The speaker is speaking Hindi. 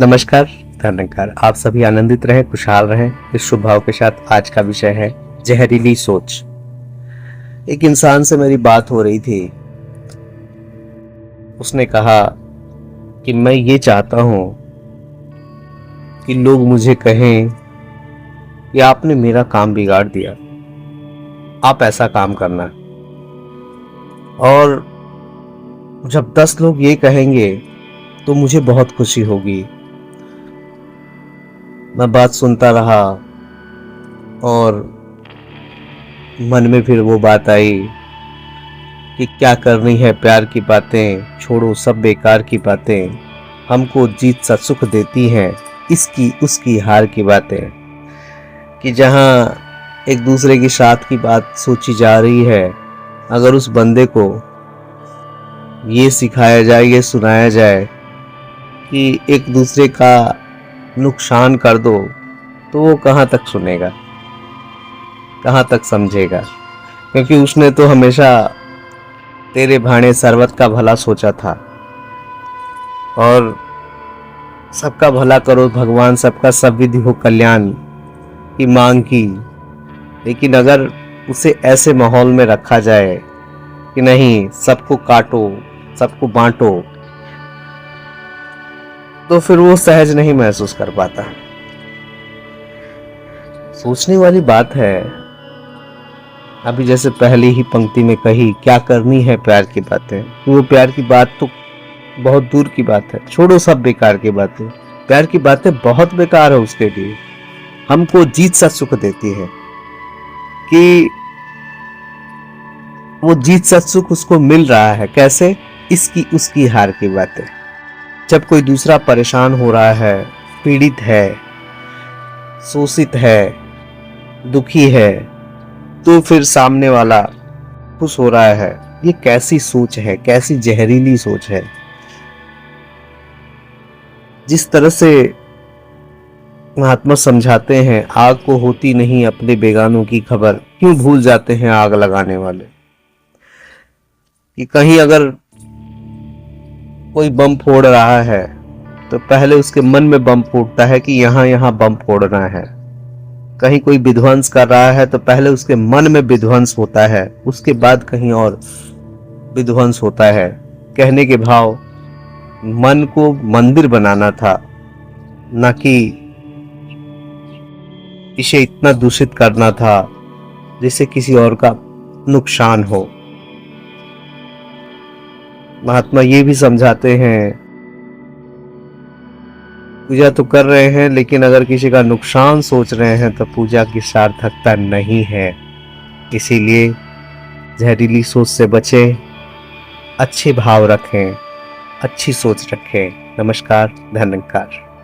नमस्कार, धन्यकार। आप सभी आनंदित रहें, खुशहाल रहें। इस शुभ भाव के साथ आज का विषय है जहरीली सोच। एक इंसान से मेरी बात हो रही थी। उसने कहा कि मैं ये चाहता हूं कि लोग मुझे कहें कि आपने मेरा काम बिगाड़ दिया, आप ऐसा काम करना। और जब 10 लोग ये कहेंगे तो मुझे बहुत खुशी होगी। मैं बात सुनता रहा और मन में फिर वो बात आई कि क्या करनी है प्यार की बातें, छोड़ो सब बेकार की बातें। हमको जीत सा सुख देती हैं इसकी उसकी हार की बातें। कि जहां एक दूसरे की साथ की बात सोची जा रही है, अगर उस बंदे को ये सिखाया जाए, ये सुनाया जाए कि एक दूसरे का नुकसान कर दो, तो वो कहाँ तक सुनेगा, कहाँ तक समझेगा। क्योंकि उसने तो हमेशा तेरे भाणे सर्वत का भला सोचा था और सबका भला करो भगवान, सबका सब विधि हो कल्याण की मांग की। लेकिन अगर उसे ऐसे माहौल में रखा जाए कि नहीं, सबको काटो, सबको बांटो, तो फिर वो सहज नहीं महसूस कर पाता। सोचने वाली बात है। अभी जैसे पहली ही पंक्ति में कही, क्या करनी है प्यार की बातें। वो प्यार की बात तो बहुत दूर की बात है, छोड़ो सब बेकार की बातें। प्यार की बातें बहुत बेकार है उसके लिए। हमको जीत सा सुख देती है कि वो जीत सा सुख उसको मिल रहा है। कैसे? इसकी उसकी हार की बातें। जब कोई दूसरा परेशान हो रहा है, पीड़ित है, शोषित है, दुखी है, तो फिर सामने वाला खुश हो रहा है। ये कैसी सोच है, कैसी जहरीली सोच है। जिस तरह से महात्मा समझाते हैं, आग को होती नहीं अपने बेगानों की खबर, क्यों भूल जाते हैं आग लगाने वाले। कि कहीं अगर कोई बम फोड़ रहा है तो पहले उसके मन में बम फूटता है कि यहाँ यहाँ बम फोड़ना है। कहीं कोई विध्वंस कर रहा है तो पहले उसके मन में विध्वंस होता है, उसके बाद कहीं और विध्वंस होता है। कहने के भाव, मन को मंदिर बनाना था, न कि इसे इतना दूषित करना था जिससे किसी और का नुकसान हो। महात्मा ये भी समझाते हैं, पूजा तो कर रहे हैं लेकिन अगर किसी का नुकसान सोच रहे हैं तो पूजा की सार्थकता नहीं है। इसीलिए जहरीली सोच से बचें, अच्छे भाव रखें, अच्छी सोच रखें। नमस्कार, धन्यवाद।